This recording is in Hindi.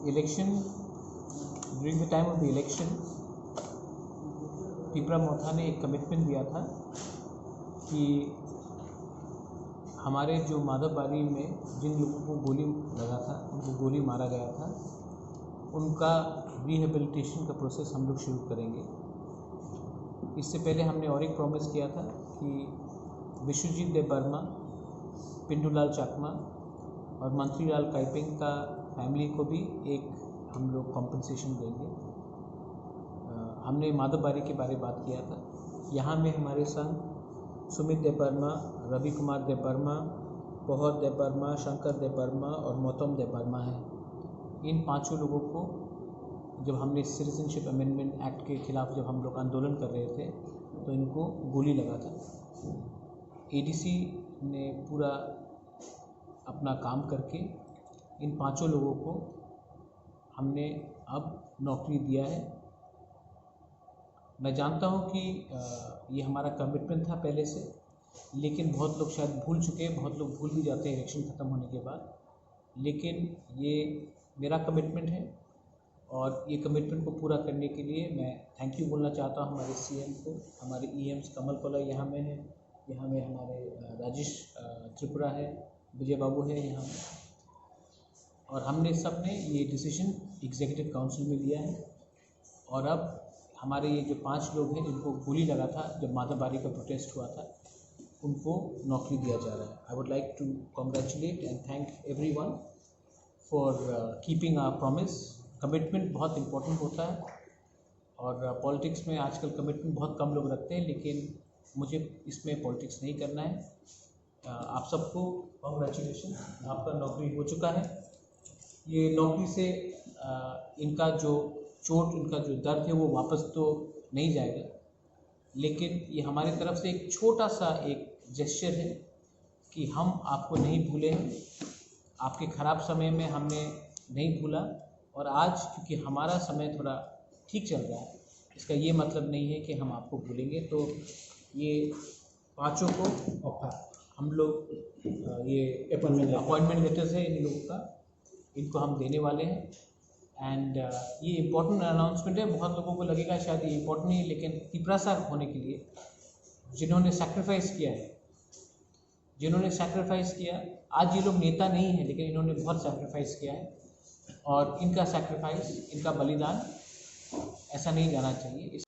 election, during the time of the election, Pipra मोथा ने एक कमिटमेंट दिया था कि हमारे जो माधवबाड़ी में जिन लोगों को गोली लगा था, उनको गोली मारा गया था, उनका रिहेबिलिटेशन का प्रोसेस हम लोग शुरू करेंगे। इससे पहले हमने और एक प्रॉमिस किया था कि विश्वजीत देबबर्मा, पिंटूलाल चाकमा और मंत्रीलाल काइपिंग का फैमिली को भी एक हम लोग कॉम्पनसेशन देंगे। हमने माधवबाड़ी के बारे में बात किया था। यहाँ में हमारे संग सुमित देबबर्मा, रवि कुमार देबबर्मा, बहुत देबबर्मा, शंकर देबबर्मा और मौतम देबबर्मा हैं। इन पांचों लोगों को जब हमने सिटीजनशिप अमेंडमेंट एक्ट के ख़िलाफ़ जब हम लोग आंदोलन कर रहे थे तो इनको गोली लगा था। एडीसी ने पूरा अपना काम करके इन पांचों लोगों को हमने अब नौकरी दिया है। मैं जानता हूं कि ये हमारा कमिटमेंट था पहले से, लेकिन बहुत लोग शायद भूल चुके हैं, बहुत लोग भूल भी जाते हैं इलेक्शन ख़त्म होने के बाद। लेकिन ये मेरा कमिटमेंट है और ये कमिटमेंट को पूरा करने के लिए मैं थैंक यू बोलना चाहता हूँ हमारे सीएम को, हमारे ईएम्स कमल कोला यहाँ में है, यहाँ में हमारे राजेश त्रिपुरा है, विजय बाबू है यहाँ में, और हमने सब ने ये डिसीजन एग्जीक्यूटिव काउंसिल में लिया है। और अब हमारे ये जो 5 लोग हैं जिनको गोली लगा था जब माधवबाड़ी का प्रोटेस्ट हुआ था, उनको नौकरी दिया जा रहा है। I would like to congratulate and thank everyone for keeping our promise. Commitment बहुत इम्पोर्टेंट होता है और पॉलिटिक्स में आजकल कमिटमेंट बहुत कम लोग रखते हैं, लेकिन मुझे इसमें पॉलिटिक्स नहीं करना है। आप सबको कॉन्ग्रेचुलेशन, आपका नौकरी हो चुका है। ये नौकरी से इनका जो चोट, इनका जो दर्द है वो वापस तो नहीं जाएगा, लेकिन ये हमारी तरफ से एक छोटा सा एक जेस्चर है कि हम आपको नहीं भूले हैं। आपके ख़राब समय में हमने नहीं भूला, और आज क्योंकि हमारा समय थोड़ा ठीक चल रहा है, इसका ये मतलब नहीं है कि हम आपको भूलेंगे। तो ये पांचों को हम लोग ये अपॉइंटमेंट लेटर्स है इन लोगों का, इनको हम देने वाले हैं। एंड ये इम्पोर्टेंट अनाउंसमेंट है। बहुत लोगों को लगेगा शायद ये इम्पोर्टेंट नहीं है, लेकिन पिपरा साहब होने के लिए जिन्होंने सैक्रिफाइस किया है, आज ये लोग नेता नहीं है, लेकिन इन्होंने बहुत सैक्रिफाइस किया है, और इनका सैक्रिफाइस, इनका बलिदान ऐसा नहीं जाना चाहिए।